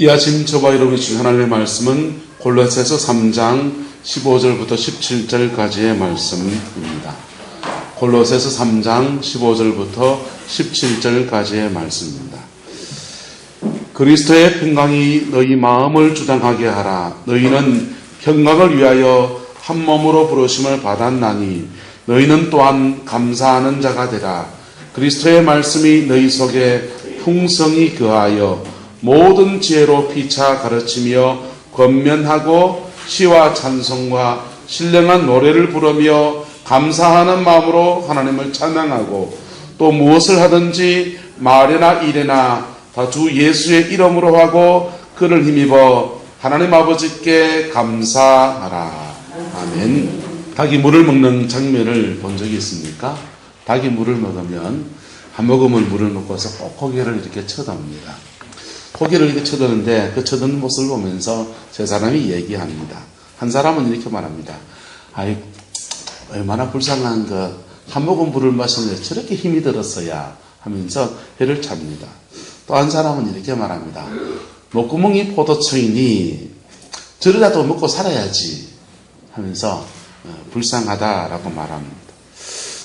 이 아침 저와 여러분이 주신 하나님의 말씀은 골로새서 3장 15절부터 17절까지의 말씀입니다. 골로새서 3장 15절부터 17절까지의 말씀입니다. 그리스도의 평강이 너희 마음을 주장하게 하라. 너희는 평강을 위하여 한 몸으로 부르심을 받았나니 너희는 또한 감사하는 자가 되라. 그리스도의 말씀이 너희 속에 풍성히 거하여 모든 지혜로 피차 가르치며 권면하고 시와 찬송과 신령한 노래를 부르며 감사하는 마음으로 하나님을 찬양하고 또 무엇을 하든지 말이나 일이나 다 주 예수의 이름으로 하고 그를 힘입어 하나님 아버지께 감사하라. 아멘. 닭이 물을 먹는 장면을 본 적이 있습니까? 닭이 물을 먹으면 한 모금을 물을 먹고서 꼭 고개를 이렇게 쳐다봅니다. 고개를 이렇게 쳐드는데 그 쳐드는 모습을 보면서 세 사람이 얘기합니다. 한 사람은 이렇게 말합니다. 아이, 얼마나 불쌍한 한 모금 물을 마시는데 저렇게 힘이 들었어야 하면서 혀를 찹니다. 또 한 사람은 이렇게 말합니다. 목구멍이 포도청이니 저러라도 먹고 살아야지 하면서 불쌍하다라고 말합니다.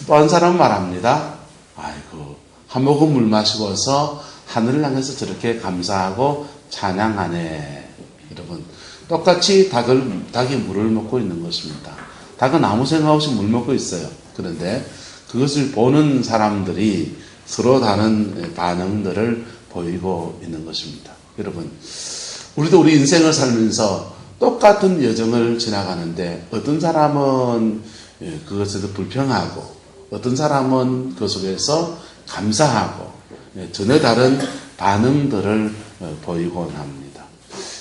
또 한 사람은 말합니다. 아이고, 한 모금 물 마시고서 하늘을 향해서 저렇게 감사하고 찬양하네. 여러분, 똑같이 닭이 물을 먹고 있는 것입니다. 닭은 아무 생각 없이 물 먹고 있어요. 그런데 그것을 보는 사람들이 서로 다른 반응들을 보이고 있는 것입니다. 여러분, 우리도 우리 인생을 살면서 똑같은 여정을 지나가는데 어떤 사람은 그것에서 불평하고 어떤 사람은 그 속에서 감사하고 전혀 다른 반응들을 보이곤 합니다.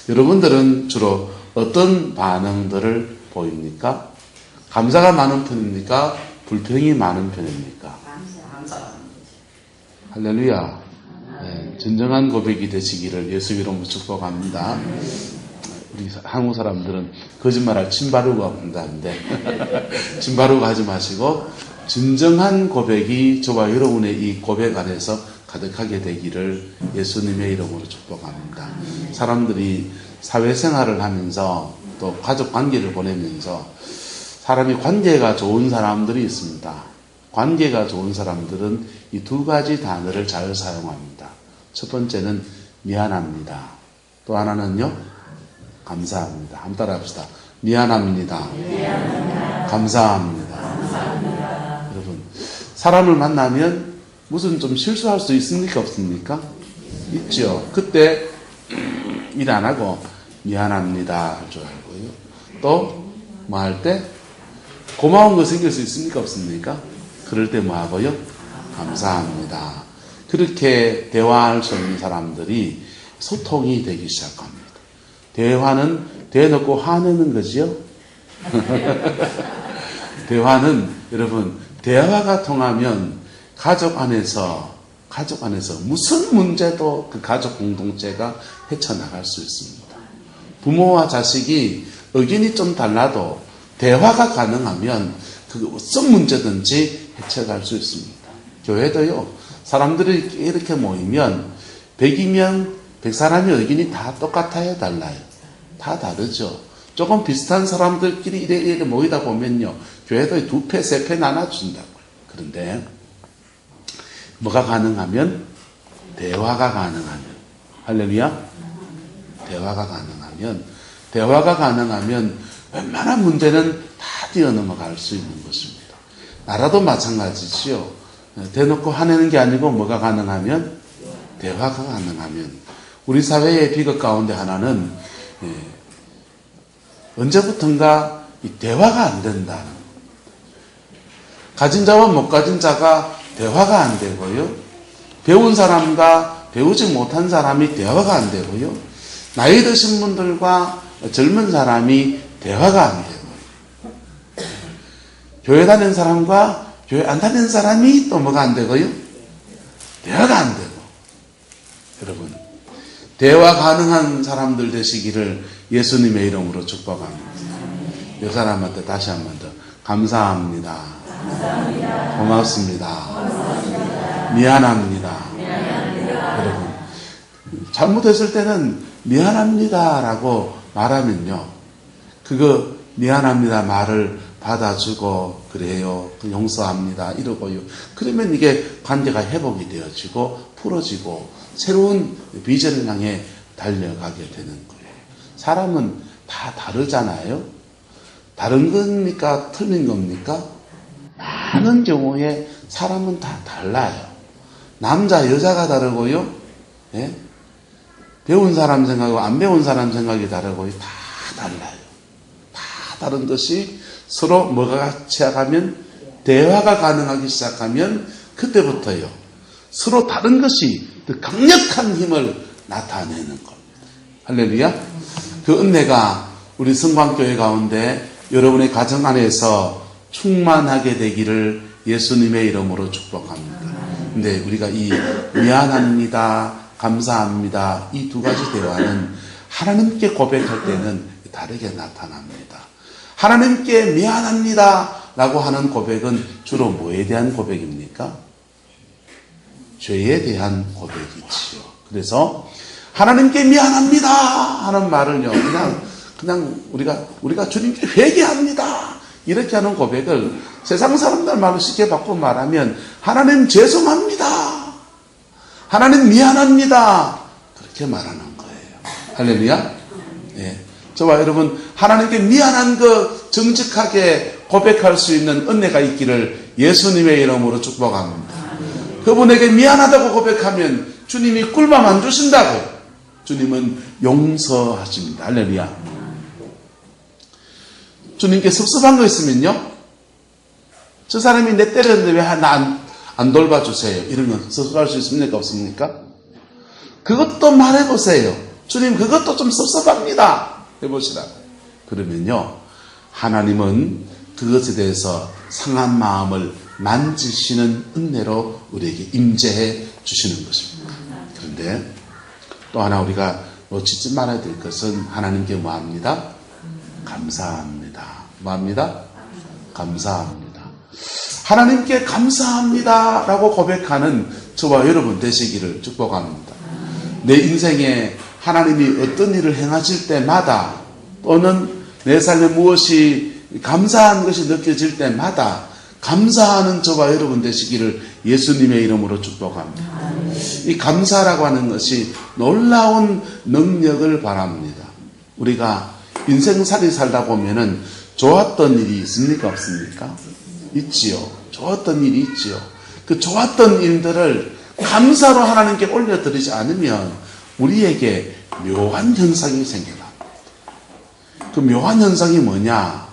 여러분들은 주로 어떤 반응들을 보입니까? 감사가 많은 편입니까? 불평이 많은 편입니까? 감사. 할렐루야. 네, 진정한 고백이 되시기를 예수 이름으로 축복합니다. 우리 한국 사람들은 거짓말할 침바르고 한다는데 침바르고 하지 마시고 진정한 고백이 저와 여러분의 이 고백 안에서 가득하게 되기를 예수님의 이름으로 축복합니다. 사람들이 사회생활을 하면서 또 가족 관계를 보내면서 사람이 관계가 좋은 사람들이 있습니다. 관계가 좋은 사람들은 이 두 가지 단어를 잘 사용합니다. 첫 번째는 미안합니다. 또 하나는요, 감사합니다. 한번 따라 합시다. 미안합니다. 감사합니다. 여러분, 사람을 만나면 무슨 좀 실수할 수 있습니까? 없습니까? 있죠. 그때 일 안 하고 미안합니다 할 줄 알고요. 또 뭐 할 때 고마운 거 생길 수 있습니까? 없습니까? 그럴 때 뭐 하고요? 감사합니다. 그렇게 대화할 수 있는 사람들이 소통이 되기 시작합니다. 대화는 대놓고 화내는 거지요? 대화는 여러분, 대화가 통하면 가족 안에서 무슨 문제도 그 가족 공동체가 헤쳐나갈 수 있습니다. 부모와 자식이 의견이 좀 달라도 대화가 가능하면 그 어떤 문제든지 헤쳐갈 수 있습니다. 교회도요, 사람들이 이렇게 모이면 100이면 100사람의 의견이 다 똑같아요? 달라요? 다 다르죠. 조금 비슷한 사람들끼리 이래 모이다 보면요, 교회도 2패, 3패 나눠준다고요. 그런데 뭐가 가능하면? 대화가 가능하면. 할렐루야? 대화가 가능하면 웬만한 문제는 다 뛰어넘어갈 수 있는 것입니다. 나라도 마찬가지지요. 대놓고 화내는 게 아니고 뭐가 가능하면? 대화가 가능하면. 우리 사회의 비극 가운데 하나는 언제부턴가 이 대화가 안 된다. 가진 자와 못 가진 자가 대화가 안 되고요. 배운 사람과 배우지 못한 사람이 대화가 안 되고요. 나이 드신 분들과 젊은 사람이 대화가 안 되고요. 교회 다니는 사람과 교회 안 다니는 사람이 또 뭐가 안 되고요. 대화가 안 되고. 여러분, 대화 가능한 사람들 되시기를 예수님의 이름으로 축복합니다. 이 사람한테 다시 한 번 더 감사합니다. 고맙습니다. 미안합니다. 여러분, 잘못했을 때는 미안합니다 라고 말하면요, 그거 미안합니다 말을 받아주고 그래요, 용서합니다 이러고요, 그러면 이게 관계가 회복이 되어지고 풀어지고 새로운 비전을 향해 달려가게 되는 거예요. 사람은 다 다르잖아요. 다른 겁니까? 틀린 겁니까? 많은 경우에 사람은 다 달라요. 남자 여자가 다르고요, 예? 배운 사람 생각하고 안 배운 사람 생각이 다르고요, 다 달라요. 다 다른 것이 서로 뭐가 시작하면, 대화가 가능하기 시작하면 그때부터요, 서로 다른 것이 더 강력한 힘을 나타내는 겁니다. 할렐루야. 그 은혜가 우리 성광교회 가운데 여러분의 가정 안에서 충만하게 되기를 예수님의 이름으로 축복합니다. 근데 우리가 이 미안합니다, 감사합니다, 이 두 가지 대화는 하나님께 고백할 때는 다르게 나타납니다. 하나님께 미안합니다 라고 하는 고백은 주로 뭐에 대한 고백입니까? 죄에 대한 고백이지요. 그래서 하나님께 미안합니다 하는 말을요, 그냥 우리가 주님께 회개합니다 이렇게 하는 고백을 세상 사람들 말로 쉽게 바꿔 말하면 하나님 죄송합니다, 하나님 미안합니다, 그렇게 말하는 거예요. 할렐루야. 네. 저와 여러분, 하나님께 미안한 것 정직하게 고백할 수 있는 은혜가 있기를 예수님의 이름으로 축복합니다. 그분에게 미안하다고 고백하면 주님이 꿀밤 안 주신다고요. 주님은 용서하십니다. 할렐루야. 주님께 섭섭한 거 있으면요, 저 사람이 내 때렸는데 왜 나 안 돌봐주세요, 이러면 섭섭할 수 있습니까? 없습니까? 그것도 말해보세요. 주님, 그것도 좀 섭섭합니다 해보시라. 그러면요, 하나님은 그것에 대해서 상한 마음을 만지시는 은혜로 우리에게 임재해 주시는 것입니다. 그런데 또 하나 우리가 놓치지 말아야 될 것은 하나님께 뭐합니다? 감사합니다. 뭐합니다? 감사합니다. 하나님께 감사합니다 라고 고백하는 저와 여러분 되시기를 축복합니다. 내 인생에 하나님이 어떤 일을 행하실 때마다, 또는 내 삶에 무엇이 감사한 것이 느껴질 때마다 감사하는 저와 여러분 되시기를 예수님의 이름으로 축복합니다. 이 감사라고 하는 것이 놀라운 능력을 바랍니다. 우리가 인생살이 살다 보면은 좋았던 일이 있습니까? 없습니까? 있지요. 좋았던 일이 있지요. 그 좋았던 일들을 감사로 하나님께 올려드리지 않으면 우리에게 묘한 현상이 생겨납니다. 그 묘한 현상이 뭐냐?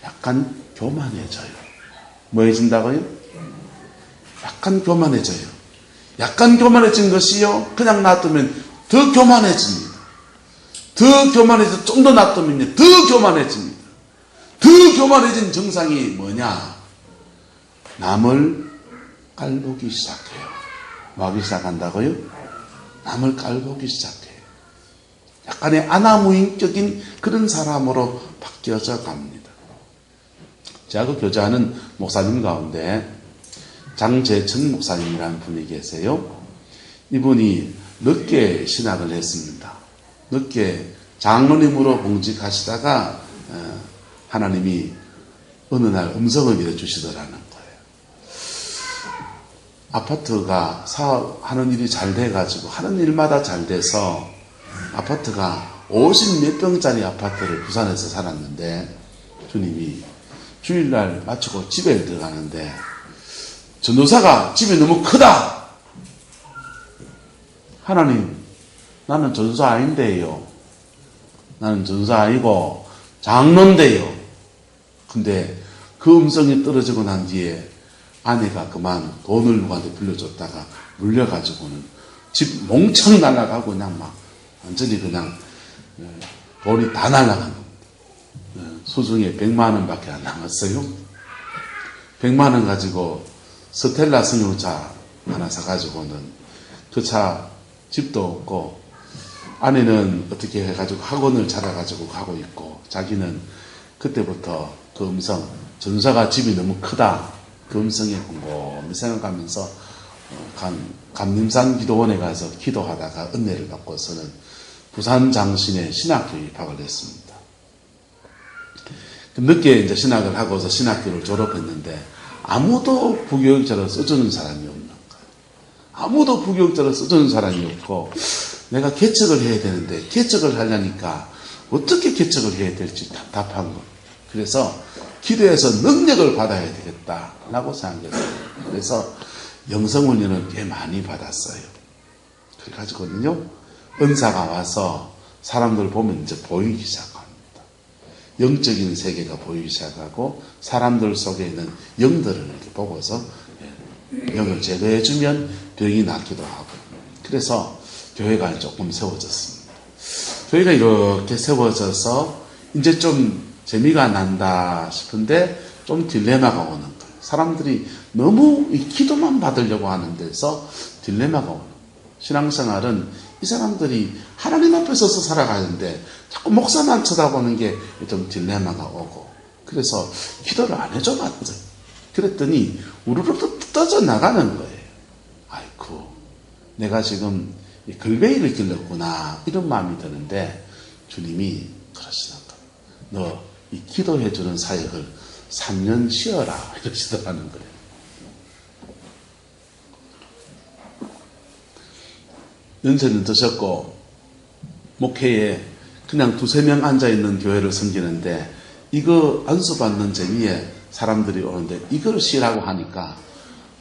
약간 교만해져요. 뭐해진다고요? 약간 교만해져요. 약간 교만해진 것이요, 그냥 놔두면 더 교만해집니다. 더 교만해져, 좀 더 놔두면 더 교만해집니다. 더 교만해진 증상이 뭐냐? 남을 깔보기 시작해요. 뭐 하기 시작한다고요? 남을 깔보기 시작해요. 약간의 아나무인격인 그런 사람으로 바뀌어져 갑니다. 제가 그 교제하는 목사님 가운데 장재천 목사님이라는 분이 계세요. 이분이 늦게 신학을 했습니다. 늦게 장로님으로 봉직하시다가 하나님이 어느 날 음성을 일해주시더라는 거예요. 아파트가 사업하는 일이 잘 돼가지고 하는 일마다 잘 돼서 아파트가 50몇 평짜리 아파트를 부산에서 살았는데, 주님이 주일날 마치고 집에 들어가는데 전도사가 집이 너무 크다. 하나님, 나는 전도사 아닌데요. 나는 전도사 아니고 장로인데요. 근데 그 음성이 떨어지고 난 뒤에 아내가 그만 돈을 누구한테 빌려줬다가 물려가지고는 집 몽창 날아가고 그냥 막 완전히 그냥 돈이 다 날아간 겁니다. 수중에 100만 원밖에 안 남았어요. 100만 원 가지고 스텔라 승용차 하나 사가지고는 그 차 집도 없고, 아내는 어떻게 해가지고 학원을 찾아가지고 가고 있고, 자기는 그때부터 그 음성, 전사가 집이 너무 크다, 그 음성에 곰곰이 생각하면서 감림산 기도원에 가서 기도하다가 은혜를 받고서는 부산 장신에 신학교에 입학을 했습니다. 늦게 이제 신학을 하고서 신학교를 졸업했는데 아무도 부교육자를 써주는 사람이 없는 거예요. 아무도 부교육자를 써주는 사람이 없고 내가 개척을 해야 되는데 개척을 하려니까 어떻게 개척을 해야 될지 답답한 거예요. 그래서 기도해서 능력을 받아야 되겠다라고 생각했어요. 그래서 영성훈련을 꽤 많이 받았어요. 그래가지고는요, 은사가 와서 사람들 보면 이제 보이기 시작합니다. 영적인 세계가 보이기 시작하고 사람들 속에 있는 영들을 이렇게 보고서 영을 제거해주면 병이 낫기도 하고. 그래서 교회가 조금 세워졌습니다. 교회가 이렇게 세워져서 이제 좀 재미가 난다 싶은데 좀 딜레마가 오는 거예요. 사람들이 너무 이 기도만 받으려고 하는 데서 딜레마가 오는 거예요. 신앙생활은 이 사람들이 하나님 앞에 서서 살아가는데 자꾸 목사만 쳐다보는 게 좀 딜레마가 오고, 그래서 기도를 안 해줘 봤어요. 그랬더니 우르르 떠져 나가는 거예요. 아이고, 내가 지금 글베이를 길렀구나, 이런 마음이 드는데 주님이 그러시는 거예요. 너 이 기도해주는 사역을 3년 쉬어라, 이러시더라는 거예요. 연세는 드셨고 목회에 그냥 2-3명 앉아있는 교회를 섬기는데 이거 안수받는 재미에 사람들이 오는데 이걸 쉬라고 하니까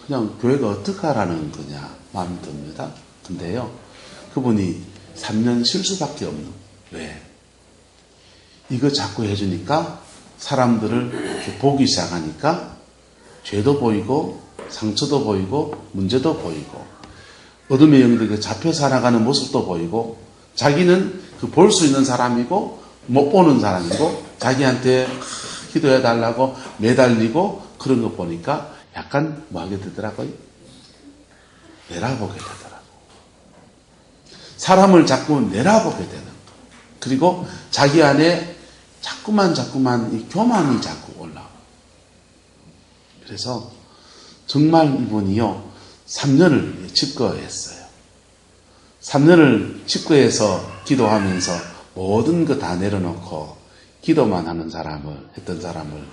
그냥 교회가 어떡하라는 거냐 마음이 듭니다. 근데요, 그분이 3년 쉴 수밖에 없는, 왜? 이거 자꾸 해주니까 사람들을 이렇게 보기 시작하니까 죄도 보이고 상처도 보이고 문제도 보이고 어둠의 영들에게 잡혀 살아가는 모습도 보이고, 자기는 그 볼 수 있는 사람이고 못 보는 사람이고 자기한테 기도해달라고 매달리고 그런 거 보니까 약간 뭐하게 되더라고요? 내려보게 되더라고요. 사람을 자꾸 내려보게 되는 거. 그리고 자기 안에 자꾸만 이 교만이 자꾸 올라와. 그래서 정말 이분이요, 3년을 집거했어요. 3년을 집거해서 기도하면서 모든 거 다 내려놓고 기도만 하는 했던 사람을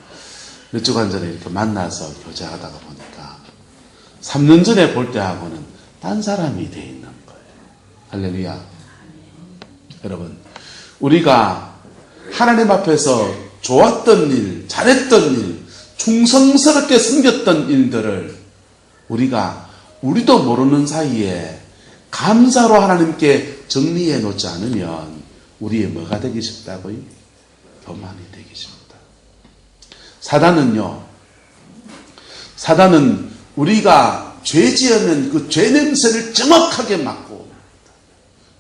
몇 주간 전에 이렇게 만나서 교제하다가 보니까 3년 전에 볼 때하고는 딴 사람이 돼 있는 거예요. 할렐루야. 여러분, 우리가 하나님 앞에서 좋았던 일, 잘했던 일, 충성스럽게 섬겼던 일들을 우리도 모르는 사이에 감사로 하나님께 정리해 놓지 않으면 우리의 뭐가 되기 쉽다고요? 교만이 되기 쉽다. 사단은 우리가 죄 지으면 그 죄 냄새를 정확하게 맡고,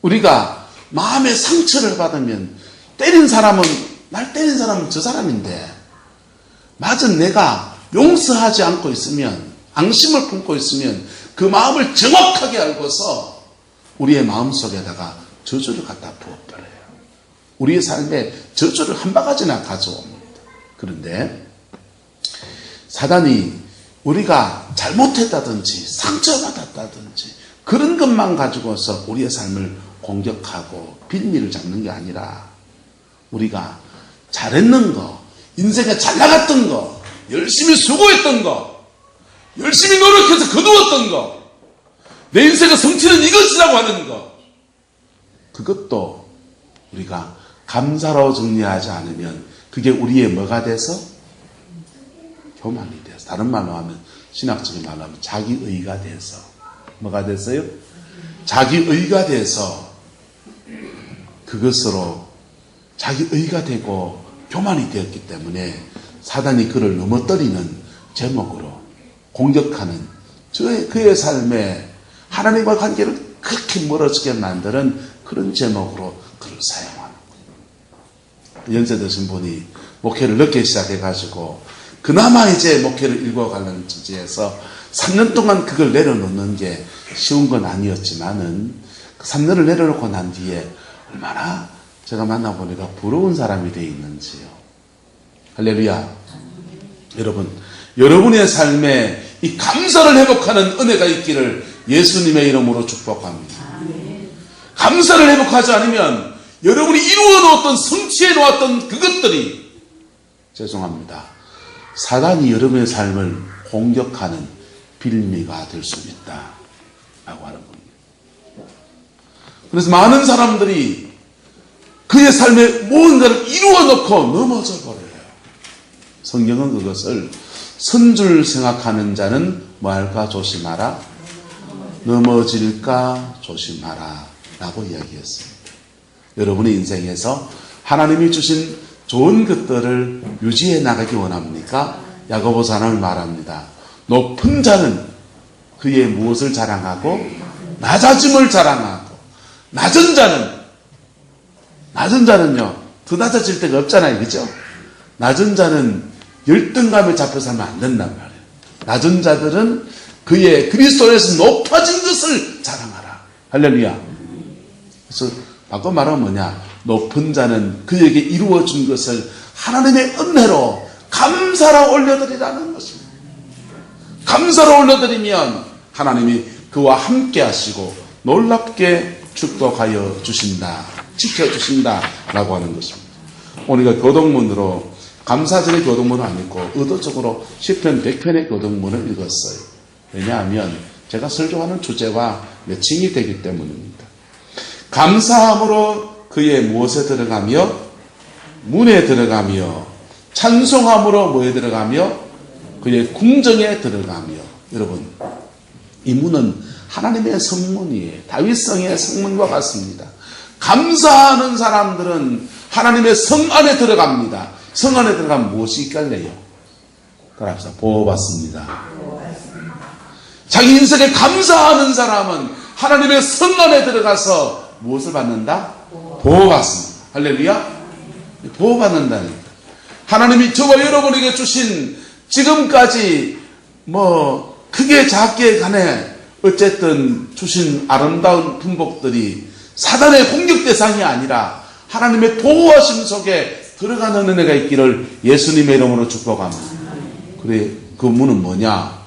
우리가 마음의 상처를 받으면 날 때린 사람은 저 사람인데, 맞은 내가 용서하지 않고 있으면, 앙심을 품고 있으면 그 마음을 정확하게 알고서 우리의 마음속에다가 저주를 갖다 부어버려요. 우리의 삶에 저주를 한 바가지나 가져옵니다. 그런데 사단이 우리가 잘못했다든지 상처받았다든지 그런 것만 가지고서 우리의 삶을 공격하고 빌미를 잡는 게 아니라, 우리가 잘했는 거, 인생에 잘 나갔던 거, 열심히 수고했던 거, 열심히 노력해서 거두었던 거, 내 인생의 성취는 이것이라고 하는 거, 그것도 우리가 감사로 정리하지 않으면 그게 우리의 뭐가 돼서? 교만이 돼서, 다른 말로 하면, 신학적인 말로 하면 자기의가 돼서, 뭐가 됐어요? 자기의가 돼서 그것으로 자기의가 되고 교만이 되었기 때문에 사단이 그를 넘어뜨리는 제목으로 공격하는, 그의 삶에 하나님과 관계를 그렇게 멀어지게 만드는 그런 제목으로 그를 사용하는 거예요. 연세 드신 분이 목회를 늦게 시작해가지고 그나마 이제 목회를 읽어가는 주제에서 3년 동안 그걸 내려놓는 게 쉬운 건 아니었지만은, 그 3년을 내려놓고 난 뒤에 얼마나 제가 만나보니까 부러운 사람이 되어 있는지요. 할렐루야. 여러분의 삶에 이 감사를 회복하는 은혜가 있기를 예수님의 이름으로 축복합니다. 감사를 회복하지 않으면 여러분이 이루어 놓았던, 성취해 놓았던 그것들이, 죄송합니다, 사단이 여러분의 삶을 공격하는 빌미가 될 수 있다 라고 하는 겁니다. 그래서 많은 사람들이 그의 삶에 무언가를 이루어 놓고 넘어져 버려요. 성경은 그것을 선줄 생각하는 자는 뭐할까 조심하라, 넘어질까 조심하라 라고 이야기했습니다. 여러분의 인생에서 하나님이 주신 좋은 것들을 유지해 나가기 원합니까? 야고보서는 말합니다. 높은 자는 그의 무엇을 자랑하고 낮아짐을 자랑하고, 낮은 자는요 더 낮아질 데가 없잖아요, 그죠? 낮은 자는 열등감에 잡혀 살면 안 된단 말이에요. 낮은 자들은 그의 그리스도에서 높아진 것을 자랑하라. 할렐루야. 그래서 바꿔 말하면 뭐냐, 높은 자는 그에게 이루어진 것을 하나님의 은혜로 감사로 올려드리라는 것입니다. 감사로 올려드리면 하나님이 그와 함께 하시고 놀랍게 축복하여 주신다, 지켜주신다 라고 하는 것입니다. 오늘가 교동문으로, 감사절의 교동문을 안 읽고 의도적으로 시편 100편의 교동문을 읽었어요. 왜냐하면 제가 설교하는 주제와 매칭이 되기 때문입니다. 감사함으로 그의 무엇에 들어가며, 문에 들어가며, 찬송함으로 뭐에 들어가며, 그의 궁정에 들어가며. 여러분, 이 문은 하나님의 성문이에요. 다윗성의 성문과 같습니다. 감사하는 사람들은 하나님의 성 안에 들어갑니다. 성 안에 들어가면 무엇이 있길래요? 그럽시다. 보호받습니다. 자기 인생에 감사하는 사람은 하나님의 성 안에 들어가서 무엇을 받는다? 보호받습니다. 할렐루야. 보호받는다니까. 하나님이 저와 여러분에게 주신, 지금까지 크게 작게 간에 어쨌든 주신 아름다운 품복들이 사단의 공격 대상이 아니라 하나님의 보호하심 속에 들어가는 은혜가 있기를 예수님의 이름으로 축복합니다. 그래, 그 문은 뭐냐?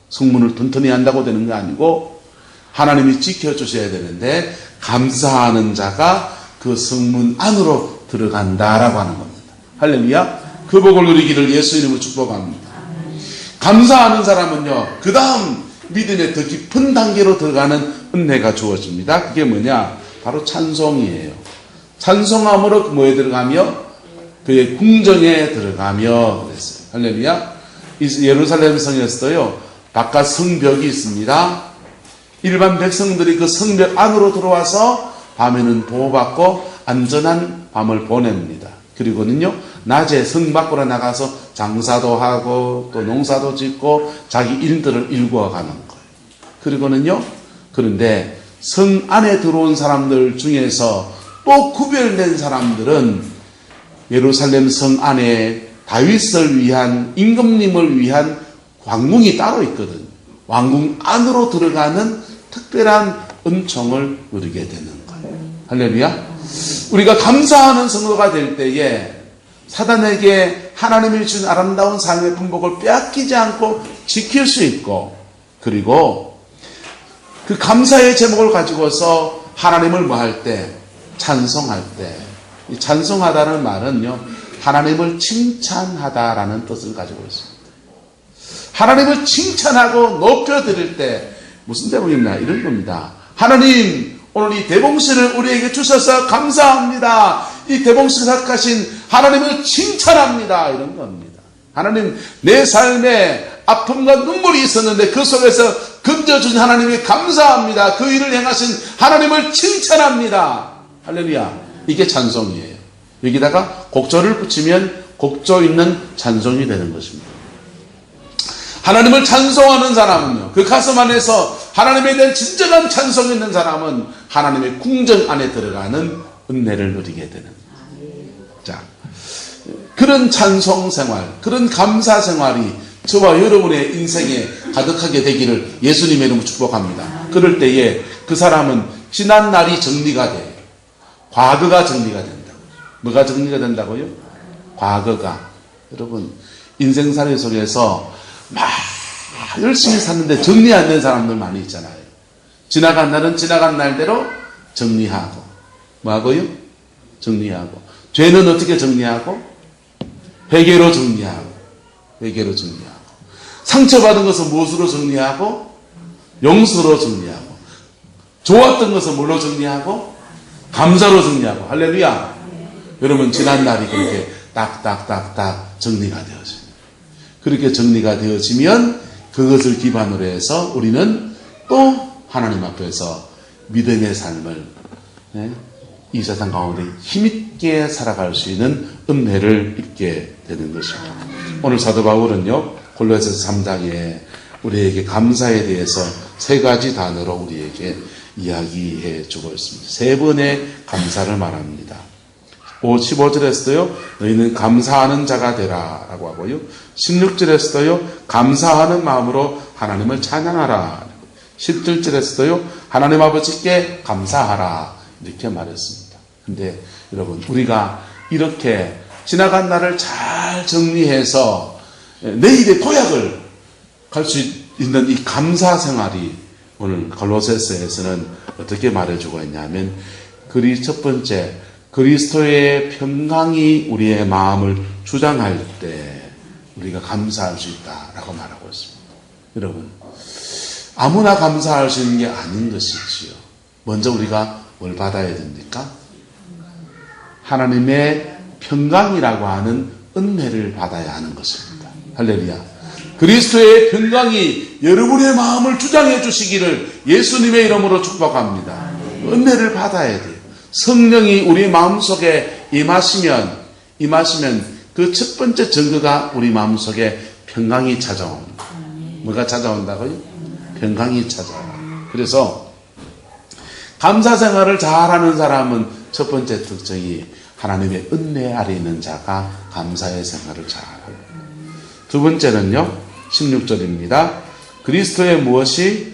성문을 튼튼히 한다고 되는 게 아니고 하나님이 지켜주셔야 되는데, 감사하는 자가 그 성문 안으로 들어간다라고 하는 겁니다. 할렐루야. 그 복을 누리기를 예수 이름으로 축복합니다. 감사하는 사람은요, 그 다음 믿음의 더 깊은 단계로 들어가는 은혜가 주어집니다. 그게 뭐냐? 바로 찬송이에요. 찬송함으로 뭐에 들어가며? 그의 궁정에 들어가며 그랬어요. 할렐루야. 예루살렘 성에서도요, 바깥 성벽이 있습니다. 일반 백성들이 그 성벽 안으로 들어와서 밤에는 보호받고 안전한 밤을 보냅니다. 그리고는요, 낮에 성 밖으로 나가서 장사도 하고 또 농사도 짓고 자기 일들을 일구어가는 거예요. 그리고는요, 그런데 성 안에 들어온 사람들 중에서 또 구별된 사람들은 예루살렘 성 안에 다윗을 위한, 임금님을 위한 왕궁이 따로 있거든요. 왕궁 안으로 들어가는 특별한 은총을 누리게 되는 거예요. 할렐루야. 우리가 감사하는 성도가 될 때에 사단에게 하나님이 주신 아름다운 삶의 품복을 빼앗기지 않고 지킬 수 있고, 그리고 그 감사의 제목을 가지고서 하나님을 뭐 할 때? 찬송할 때. 이 찬송하다는 말은요, 하나님을 칭찬하다라는 뜻을 가지고 있습니다. 하나님을 칭찬하고 높여드릴 때 무슨 제목이냐? 이런 겁니다. 하나님, 오늘 이 대봉신을 우리에게 주셔서 감사합니다. 이 대봉신을 허락하신 하나님을 칭찬합니다. 이런 겁니다. 하나님, 내 삶에 아픔과 눈물이 있었는데 그 속에서 건져주신 하나님이 감사합니다. 그 일을 행하신 하나님을 칭찬합니다. 할렐루야. 이게 찬송이에요. 여기다가 곡조를 붙이면 곡조 있는 찬송이 되는 것입니다. 하나님을 찬송하는 사람은요, 그 가슴 안에서 하나님에 대한 진정한 찬송이 있는 사람은 하나님의 궁정 안에 들어가는 은혜를 누리게 되는. 자, 그런 찬송 생활, 그런 감사 생활이 저와 여러분의 인생에 가득하게 되기를 예수님의 이름으로 축복합니다. 그럴 때에 그 사람은 지난 날이 정리가 돼요. 과거가 정리가 된다고. 뭐가 정리가 된다고요? 과거가. 여러분, 인생살이 속에서 막 열심히 샀는데 정리 안 된 사람들 많이 있잖아요. 지나간 날은 지나간 날대로 정리하고, 뭐하고요? 정리하고. 죄는 어떻게 정리하고? 회개로 정리하고. 회개로 정리하고. 상처받은 것은 무엇으로 정리하고? 용서로 정리하고. 좋았던 것은 뭘로 정리하고? 감사로 정리하고. 할렐루야. 여러분 지난 날이 그렇게 딱딱딱딱 정리가 되어집니다. 그렇게 정리가 되어지면 그것을 기반으로 해서 우리는 또 하나님 앞에서 믿음의 삶을 이 세상 가운데 힘있게 살아갈 수 있는 은혜를 입게 되는 것입니다. 오늘 사도 바울은요 골로새서 3장에 우리에게 감사에 대해서 세 가지 단어로 우리에게 이야기해 주고 있습니다. 세 번의 감사를 말합니다. 15절에서도요 너희는 감사하는 자가 되라 라고 하고요 16절에서도요 감사하는 마음으로 하나님을 찬양하라 17절에서도요 하나님 아버지께 감사하라 이렇게 말했습니다. 근데 여러분 우리가 이렇게 지나간 날을 잘 정리해서 내일의 도약을 갈 수 있는 이 감사 생활이 오늘 골로새서에서는 어떻게 말해주고 있냐면 첫 번째 그리스도의 평강이 우리의 마음을 주장할 때 우리가 감사할 수 있다라고 말하고 있습니다. 여러분 아무나 감사할 수 있는 게 아닌 것이지요. 먼저 우리가 뭘 받아야 됩니까? 하나님의 평강이라고 하는 은혜를 받아야 하는 것입니다. 할렐루야. 그리스도의 평강이 여러분의 마음을 주장해 주시기를 예수님의 이름으로 축복합니다. 은혜를 받아야 돼요. 성령이 우리 마음속에 임하시면 그 첫 번째 증거가 우리 마음속에 평강이 찾아옵니다. 뭐가 찾아온다고요? 평강이 찾아와요. 그래서 감사 생활을 잘하는 사람은 첫 번째 특징이 하나님의 은혜 아래 있는 자가 감사의 생활을 잘해요. 두 번째는요 16절입니다. 그리스도의 무엇이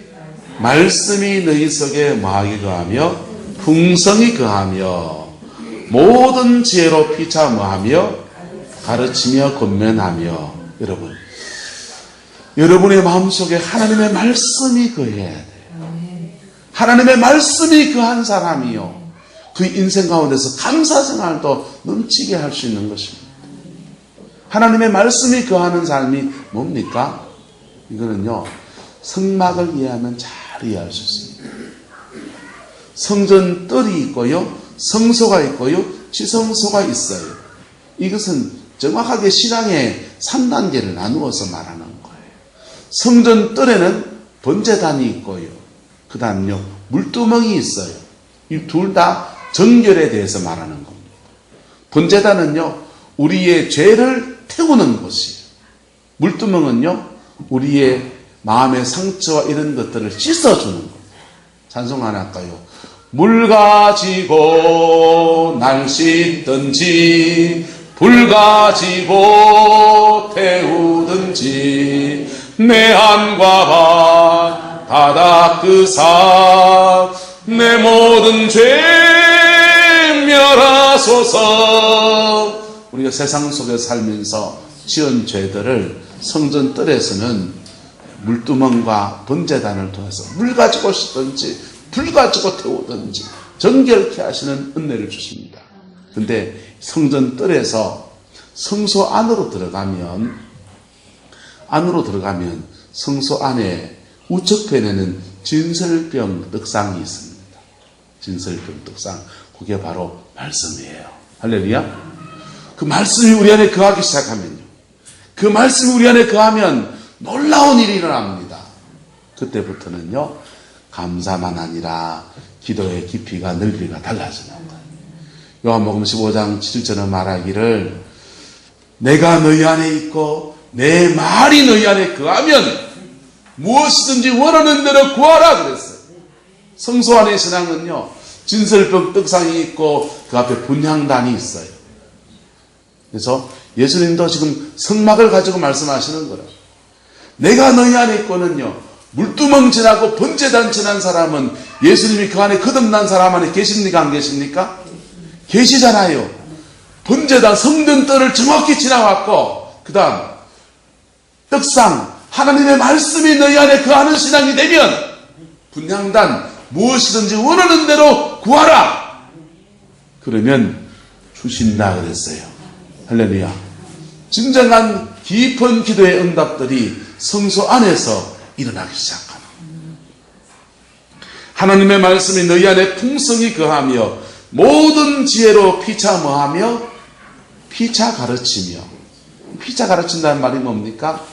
말씀이 너희 속에 뭐하게 거하며 풍성히 거하며 모든 지혜로 피차 뭐하며 가르치며 권면하며 여러분의 마음속에 하나님의 말씀이 거해야 돼요. 하나님의 말씀이 거한 사람이요 그 인생 가운데서 감사 생활도 넘치게 할 수 있는 것입니다. 하나님의 말씀이 거하는 삶이 뭡니까? 이거는요 성막을 이해하면 잘 이해할 수 있습니다. 성전 뜰이 있고요 성소가 있고요 지성소가 있어요. 이것은 정확하게 신앙의 3단계를 나누어서 말하는 거예요. 성전 뜰에는 번제단이 있고요 그 다음요 물두멍이 있어요. 이 둘 다 정결에 대해서 말하는 겁니다. 번제단은요 우리의 죄를 태우는 곳이에요. 물두멍은요 우리의 마음의 상처와 이런 것들을 씻어주는 겁니다. 찬송 하나 할까요? 물 가지고 날 씻든지 불 가지고 태우든지 내 안과 다 닦으사 내 모든 죄 멸하소서. 우리가 세상 속에 살면서 지은 죄들을 성전 뜰에서는 물두멍과 번제단을 통해서 물 가지고 씻든지 불 가지고 태우든지 정결케 하시는 은혜를 주십니다. 근데 성전 뜰에서 성소 안으로 들어가면 성소 안에 우측편에는 진설병 떡상이 있습니다. 진설병 떡상, 그게 바로 말씀이에요. 할렐루야. 그 말씀이 우리 안에 거하기 시작하면요, 그 말씀이 우리 안에 거하면 놀라운 일이 일어납니다. 그때부터는요 감사만 아니라 기도의 깊이가 넓이가 달라지는 거예요. 요한복음 15장 7절은 말하기를 내가 너희 안에 있고 내 말이 너희 안에 거하면 무엇이든지 원하는 대로 구하라 그랬어요. 성소 안의 신앙은요 진설병 떡상이 있고 그 앞에 분향단이 있어요. 그래서 예수님도 지금 성막을 가지고 말씀하시는 거예요. 내가 너희 안에 있고는요 물두멍 지나고 번제단 지난 사람은 예수님이 그 안에 거듭난 사람 안에 계십니까 안 계십니까? 계시잖아요. 번제단 성전 뜰을 정확히 지나왔고 그 다음 떡상 하나님의 말씀이 너희 안에 거하는 신앙이 되면 분향단 무엇이든지 원하는 대로 구하라. 그러면 주신다 그랬어요. 할렐루야. 진정한 깊은 기도의 응답들이 성소 안에서 일어나기 시작합니다. 하나님의 말씀이 너희 안에 풍성히 거하며 모든 지혜로 피차 뭐하며 피차 가르치며. 피차 가르친다는 말이 뭡니까?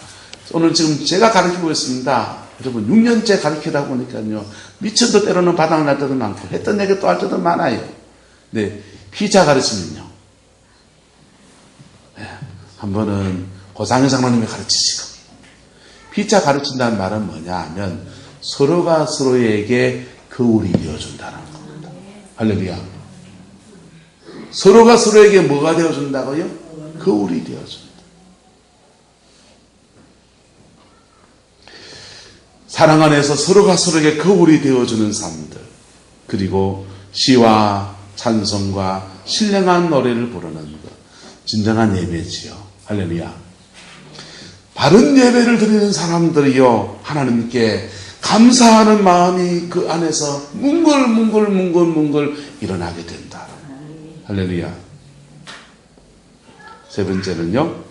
오늘 지금 제가 가르치고 있습니다. 여러분 6년째 가르치다 보니까요, 미쳐도 때로는 바닥 날 때도 많고 했던 얘기 또 할 때도 많아요. 네, 피차 가르치면요, 한 번은 고상현 장로님이 가르치시고, 피차 가르친다는 말은 뭐냐 하면 서로가 서로에게 거울이 되어준다는 겁니다. 할렐루야. 서로가 서로에게 뭐가 되어준다고요? 거울이 되어준다. 사랑 안에서 서로가 서로에게 거울이 되어주는 삶들, 그리고 시와 찬송과 신령한 노래를 부르는 것, 진정한 예배지요. 할렐루야. 바른 예배를 드리는 사람들이요, 하나님께 감사하는 마음이 그 안에서 뭉글뭉글 일어나게 된다. 할렐루야. 세 번째는요,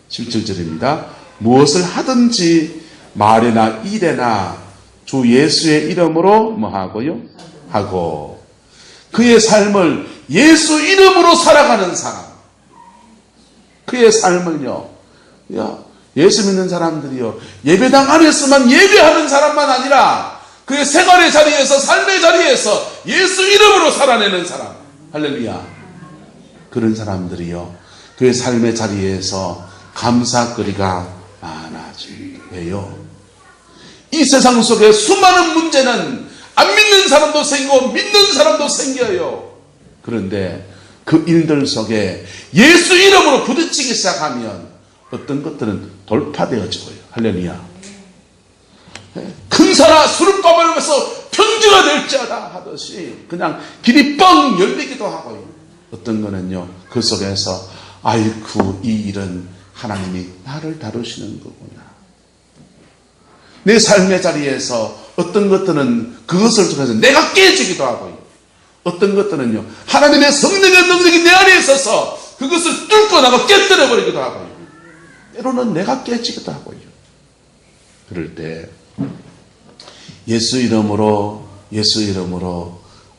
17절입니다. 무엇을 하든지 말이나 일에나 주 예수의 이름으로 뭐 하고요? 하고. 그의 삶을 예수 이름으로 살아가는 사람. 그의 삶을요, 예수 믿는 사람들이요, 예배당 안에서만 예배하는 사람만 아니라 그의 생활의 자리에서, 삶의 자리에서 예수 이름으로 살아내는 사람. 할렐루야. 그런 사람들이요, 그의 삶의 자리에서 감사거리가 많아집니다. 왜요? 이 세상 속에 수많은 문제는 안 믿는 사람도 생기고 믿는 사람도 생겨요. 그런데 그 일들 속에 예수 이름으로 부딪히기 시작하면 어떤 것들은 돌파되어지고요. 할렐루야. 큰 산아 수를 까발면서 평지가 될지어다 하듯이 그냥 길이 뻥 열리기도 하고요. 어떤 거는요, 그 속에서 아이쿠, 이 일은 하나님이 나를 다루시는 거구나. 내 삶의 자리에서 어떤 것들은 그것을 통해서 내가 깨지기도 하고요. 어떤 것들은요, 하나님의 성령의 능력이 내 안에 있어서 그것을 뚫고 나가 깨뜨려 버리기도 하고요. 때로는 내가 깨지기도 하고요. 그럴 때 예수 이름으로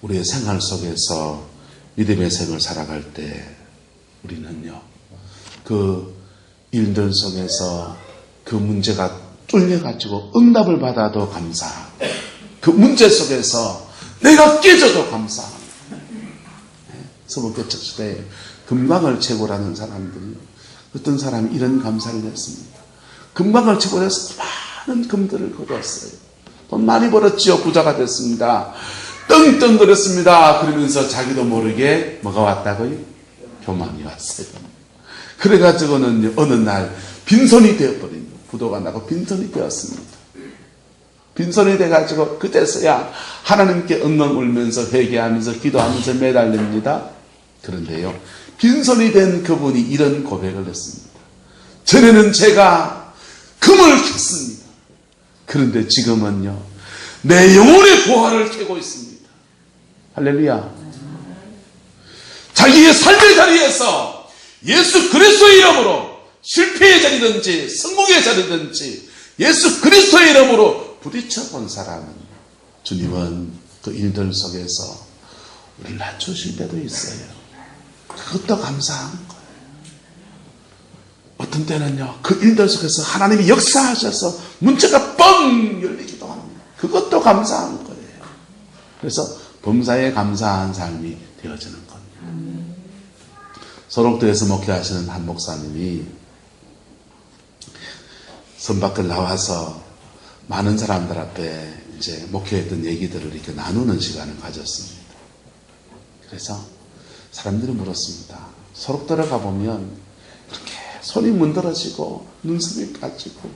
우리의 생활 속에서 믿음의 생을 살아갈 때 우리는요, 그 일들 속에서 그 문제가 뚫려가지고 응답을 받아도 감사하고, 그 문제 속에서 내가 깨져도 감사하고. 서북교 척시대에 금광을 채굴하는 사람들이, 어떤 사람이 이런 감사를 했습니다. 금광을 채굴해서 많은 금들을 거뒀어요. 돈 많이 벌었지요. 부자가 됐습니다. 떵떵거렸습니다. 그러면서 자기도 모르게 뭐가 왔다고요? 교만이 왔어요. 그래가지고는 어느 날 빈손이 되어버린 거예요. 부도가 나고 빈손이 되었습니다. 빈손이 돼가지고 그때서야 하나님께 엉엉 울면서 회개하면서 기도하면서 매달립니다. 그런데요, 빈손이 된 그분이 이런 고백을 했습니다. 전에는 제가 금을 캤습니다. 그런데 지금은요, 내 영혼의 보화를 캐고 있습니다. 할렐루야. 자기의 삶의 자리에서 예수 그리스도의 이름으로 실패의 자리든지 성공의 자리든지 예수 그리스도의 이름으로 부딪혀본 사람은 주님은 그 일들 속에서 우리를 낮추실 때도 있어요. 그것도 감사한 거예요. 어떤 때는요, 그 일들 속에서 하나님이 역사하셔서 문제가 뻥 열리기도 합니다. 그것도 감사한 거예요. 그래서 범사에 감사한 삶이 되어지는 겁니다. 소록도에서 목회하시는 한 목사님이 선 밖을 나와서 많은 사람들 앞에 이제 목회했던 얘기들을 이렇게 나누는 시간을 가졌습니다. 그래서 사람들이 물었습니다. 소록도에 가보면 그렇게 손이 문드러지고 눈썹이 빠지고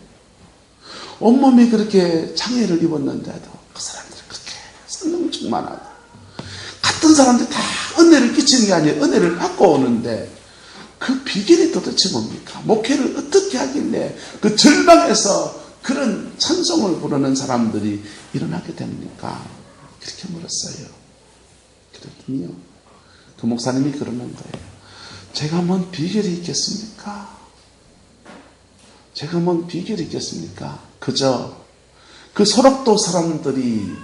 온몸이 그렇게 장애를 입었는데도 그 사람들이 그렇게 성령 충만하고 같은 사람들이 다 은혜를 끼치는 게 아니에요. 은혜를 받고 오는데 그 비결이 도대체 뭡니까? 목회를 어떻게 하길래 그 절망에서 그런 찬송을 부르는 사람들이 일어나게 됩니까? 그렇게 물었어요. 그랬더니요, 그 목사님이 그러는 거예요. 제가 뭔 비결이 있겠습니까? 제가 뭔 비결이 있겠습니까? 그저 그 소록도 사람들이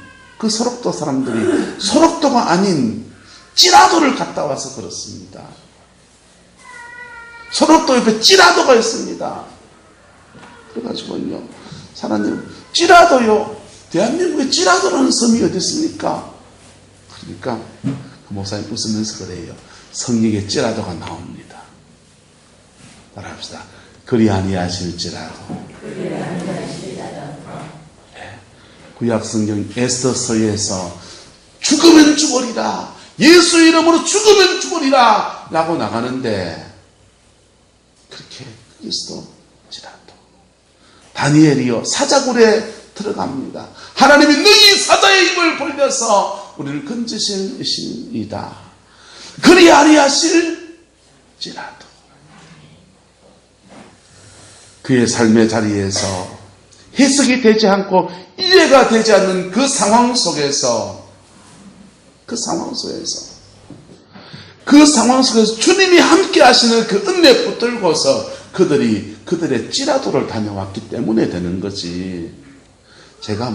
소록도가 아닌 찌라도를 갔다 와서 그렇습니다. 소록도 옆에 찌라도가 있습니다. 그래가지고요, 사장님, 찌라도요, 대한민국에 찌라도라는 섬이 어디 있습니까? 그러니까 그 목사님 웃으면서 그래요. 성경에 찌라도가 나옵니다. 따라합시다. 그리 아니하실지라도. 네. 구약 성경 에스더서에서 죽으면 죽으리라, 예수 이름으로 죽으면 죽으리라 라고 나가는데, 그렇게 그리스도지라도 다니엘이요 사자굴에 들어갑니다. 하나님이 너희 사자의 입을 벌려서 우리를 건지실 이시이다. 그리 아니하실지라도. 그의 삶의 자리에서 해석이 되지 않고 이해가 되지 않는 그 상황 속에서 주님이 함께 하시는 그 은혜 붙들고서 그들의 찌라도를 다녀왔기 때문에 되는 거지. 제가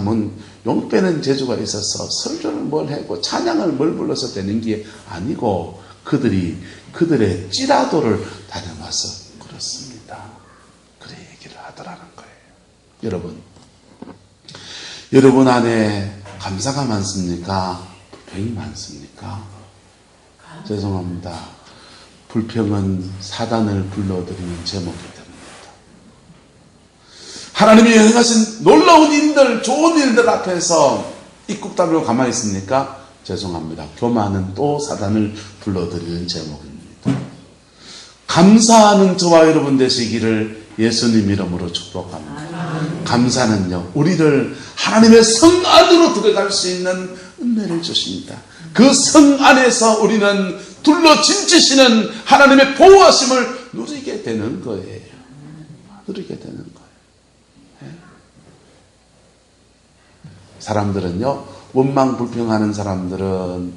용 빼는 재주가 있어서 설교를 뭘 하고 찬양을 뭘 불러서 되는 게 아니고 그들의 찌라도를 다녀와서 그렇습니다. 그래 얘기를 하더라는 거예요. 여러분 안에 감사가 많습니까? 불평이 많습니까? 죄송합니다. 불평은 사단을 불러들이는 제목이 됩니다. 하나님이 행하신 놀라운 일들, 좋은 일들 앞에서 입국 다물고 가만히 있습니까? 죄송합니다. 교만은 또 사단을 불러들이는 제목입니다. 감사하는 저와 여러분 되시기를 예수님 이름으로 축복합니다. 감사는요, 우리를 하나님의 성 안으로 들어갈 수 있는 은혜를 주십니다. 그 성 안에서 우리는 둘러진지시는 하나님의 보호하심을 누리게 되는 거예요. 누리게 되는 거예요. 네? 사람들은요, 원망 불평하는 사람들은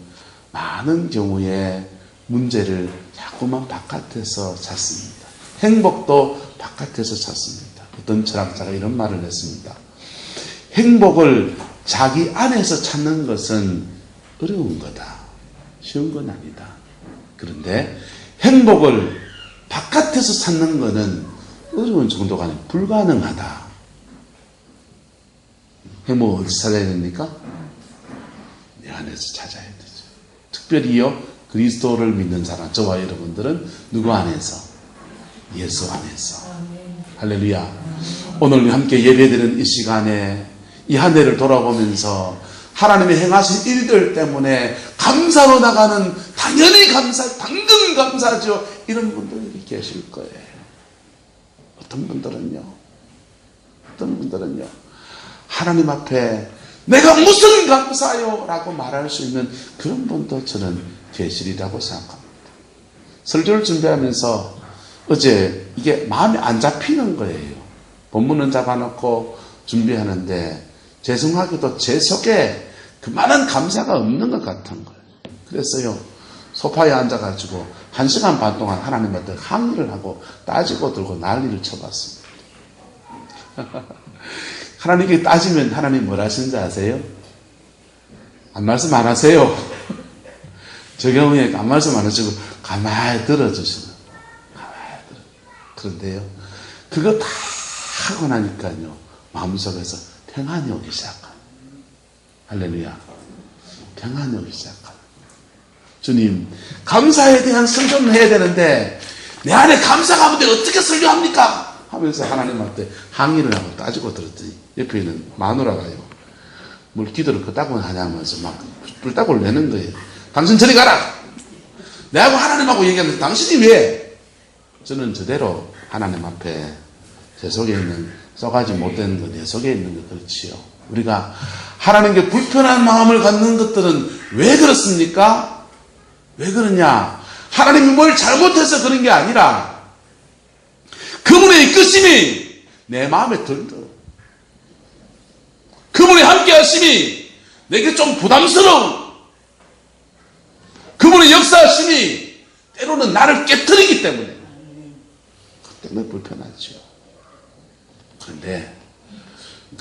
많은 경우에 문제를 자꾸만 바깥에서 찾습니다. 행복도 바깥에서 찾습니다. 어떤 철학자가 이런 말을 했습니다. 행복을 자기 안에서 찾는 것은 어려운 거다. 쉬운 건 아니다. 그런데 행복을 바깥에서 찾는 것은 어려운 정도가 아니라 불가능하다. 행복을 어디서 찾아야 됩니까? 내 안에서 찾아야 되죠. 특별히요, 그리스도를 믿는 사람, 저와 여러분들은 누구 안에서? 예수 안에서. 할렐루야. 오늘 함께 예배드리는 이 시간에 이 한 해를 돌아보면서 하나님이 행하신 일들 때문에 감사로 나가는, 당연히 당근 감사죠. 이런 분들이 계실 거예요. 어떤 분들은요, 하나님 앞에 내가 무슨 감사요? 라고 말할 수 있는 그런 분도 저는 계시리라고 생각합니다. 설교를 준비하면서 어제 이게 마음에 안 잡히는 거예요. 본문은 잡아놓고 준비하는데 죄송하게도 제 속에 그만한 감사가 없는 것 같은 거예요. 그래서요, 소파에 앉아가지고 1시간 반 동안 하나님한테 항의를 하고 따지고 들고 난리를 쳐봤습니다. 하나님께 따지면 하나님 뭘 하시는지 아세요? 안 말씀 안 하세요. 저 경우에 안 말씀 안 하시고 가만히 들어주시는. 그런데요, 그거 다 하고 나니까요, 마음속에서 평안이 오기 시작합니다. 할렐루야. 평안이 오기 시작합니다. 주님, 감사에 대한 설교는 해야 되는데 내 안에 감사가 없는데 어떻게 설교합니까? 하면서 하나님한테 항의를 하고 따지고 들었더니 옆에 있는 마누라가요, 뭘 기도를 그따구로 하냐면서 막 불따구를 내는 거예요. 당신 저리 가라! 내하고 하나님하고 얘기하면서 당신이 왜? 저는 저대로 하나님 앞에 제 속에 있는 써가지 못된 것, 내 속에 있는 것, 그렇지요. 우리가 하나님께 불편한 마음을 갖는 것들은 왜 그렇습니까? 왜 그러냐? 하나님이 뭘 잘못해서 그런 게 아니라 그분의 이끄심이 내 마음에 들더라. 그분의 함께 하심이 내게 좀 부담스러운, 그분의 역사하심이 때로는 나를 깨트리기 때문에 그 때문에 불편하죠. 그런데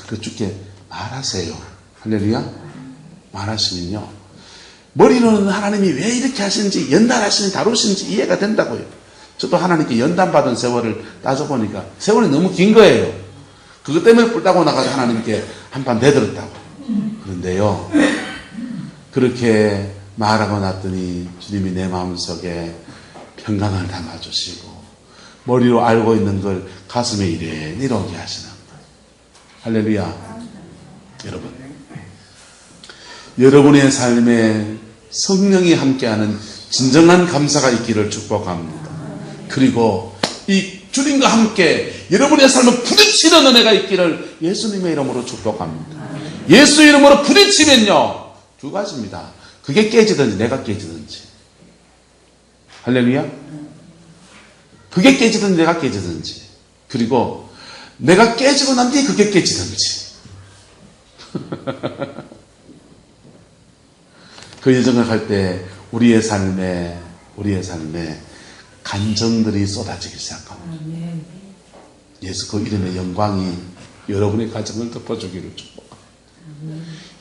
그 주께 말하세요. 할렐루야. 말하시면요, 머리로는 하나님이 왜 이렇게 하시는지, 연단하시는지, 다루시는지 이해가 된다고요. 저도 하나님께 연단받은 세월을 따져보니까 세월이 너무 긴 거예요. 그것 때문에 뿔따고 나가서 하나님께 한판 대들었다고. 그런데요, 그렇게 말하고 났더니 주님이 내 마음속에 평강을 담아주시고 머리로 알고 있는 걸 가슴에 이래 오게 하시는 거예요. 할렐루야. 여러분의 삶에 성령이 함께하는 진정한 감사가 있기를 축복합니다. 그리고 이 주님과 함께 여러분의 삶을 부딪히는 은혜가 있기를 예수님의 이름으로 축복합니다. 예수 이름으로 부딪히면요, 두 가지입니다. 그게 깨지든지 내가 깨지든지. 할렐루야. 그게 깨지든지 내가 깨지든지. 그리고 내가 깨지고 난 뒤에 그게 깨지든지. 그 여정을 할 때 우리의 삶에 간정들이 쏟아지기 시작합니다. 예수 그 이름의 영광이 여러분의 가정을 덮어주기를 축복합니다.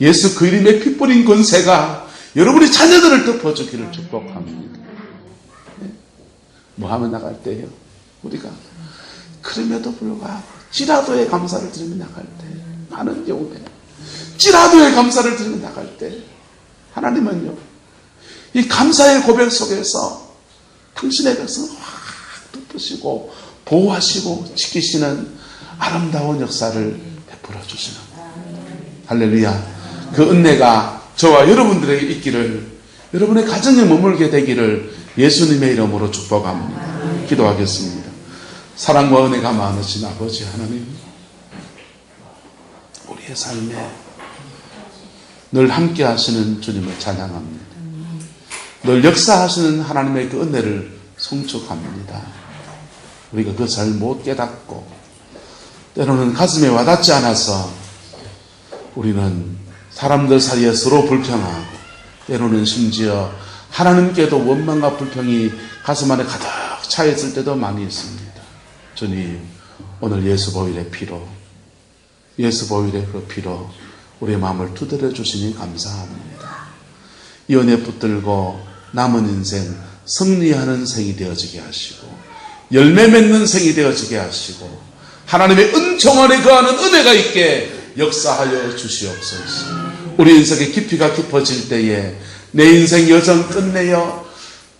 예수 그 이름의 피 뿌린 권세가 여러분의 자녀들을 덮어주기를 축복합니다. 뭐 하며 나갈 때요? 우리가 그럼에도 불구하고 지라도의 감사를 드리며 나갈 때, 많은 경우에 지라도의 감사를 드리며 나갈 때 하나님은요, 이 감사의 고백 속에서 당신의 백성을 확 덮으시고 보호하시고 지키시는 아름다운 역사를 베풀어 주시는 거예요. 할렐루야. 그 은혜가 저와 여러분들에게 있기를, 여러분의 가정에 머물게 되기를 예수님의 이름으로 축복합니다. 기도하겠습니다. 사랑과 은혜가 많으신 아버지 하나님, 우리의 삶에 늘 함께 하시는 주님을 찬양합니다. 늘 역사하시는 하나님의 그 은혜를 송축합니다. 우리가 그걸 잘 못 깨닫고 때로는 가슴에 와닿지 않아서 우리는 사람들 사이에 서로 불평하고 때로는 심지어 하나님께도 원망과 불평이 가슴 안에 가득 차 있을 때도 많이 있습니다. 주님, 오늘 예수 보혈의 피로, 예수 보혈의 그 피로 우리의 마음을 두드려 주시니 감사합니다. 이 은혜 붙들고 남은 인생 승리하는 생이 되어지게 하시고 열매 맺는 생이 되어지게 하시고 하나님의 은총 안에 거하는 은혜가 있게 역사하여 주시옵소서. 우리 인생의 깊이가 깊어질 때에 내 인생 여정 끝내어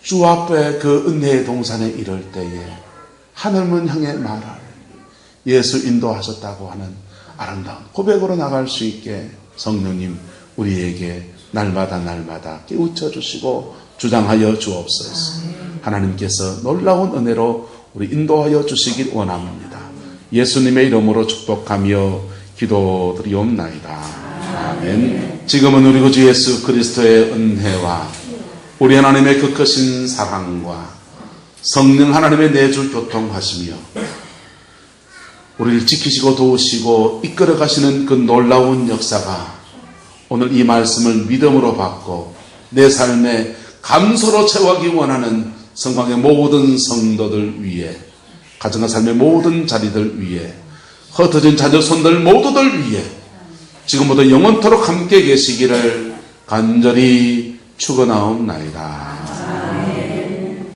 주 앞에 그 은혜의 동산에 이를 때에 하늘문 향해 말할 예수 인도하셨다고 하는 아름다운 고백으로 나갈 수 있게 성령님 우리에게 날마다 깨우쳐 주시고 주장하여 주옵소서. 하나님께서 놀라운 은혜로 우리 인도하여 주시길 원합니다. 예수님의 이름으로 축복하며 기도드리옵나이다. 아멘. 지금은 우리 구주 예수 그리스도의 은혜와 우리 하나님의 그 크신 사랑과 성령 하나님의 내주 교통하시며 우리를 지키시고 도우시고 이끌어 가시는 그 놀라운 역사가 오늘 이 말씀을 믿음으로 받고 내 삶에 감소로 채워가기 원하는 성광의 모든 성도들 위해, 가정과 삶의 모든 자리들 위해, 흩어진 자녀 손들 모두들 위해 지금부터 영원토록 함께 계시기를 간절히 축원하옵나이다.